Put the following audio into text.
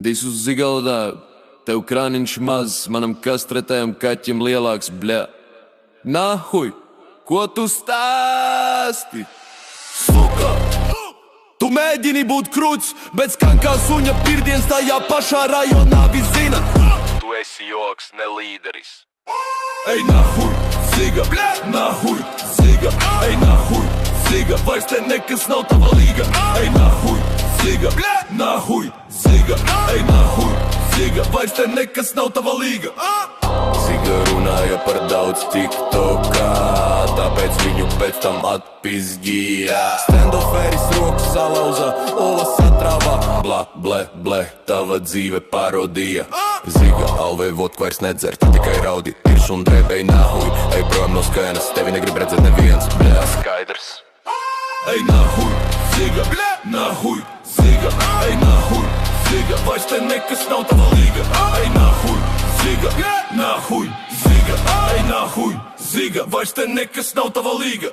Disu zigaldā, tev krāniņš maz, manam kastretējam kaķim lielāks, bļa. Nahuj, ko tu stāsti? Suka! Tu mēģini būt kruts, bet skan kā suņa pirdiens tajā pašā rajonā vizina. Tu esi joks, ne līderis. Ej nahuj, ziga, nahuj, ziga, ej nahuj, ziga, vairs te nekas nav tava līga. Ej nahuj, ziga, nahuj, ziga, ej nahuj, ziga, vairs te nekas nav tava līga. Ziga runāja par daudz tiktokā, tāpēc viņu pēc tam atpizgīja. Standoferis rokas salauza, ola satrāvā. Bla, ble, ble, tava dzīve parodija. Ziga, alvei vodku vairs nedzer, tā tikai raudi, tirš un drēbēji nahuj. Ej projām no skainas, tevi negrib redzēt neviens, bļā. Skaidrs. Ej nahuj, ziga, nahuj, ziga, ej nahuj, ziga, vairs te nekas nav tava līga. Ej nahuj, ziga, nahuj, ziga, ej nahuj, ziga, vairs te nekas nav tava līga.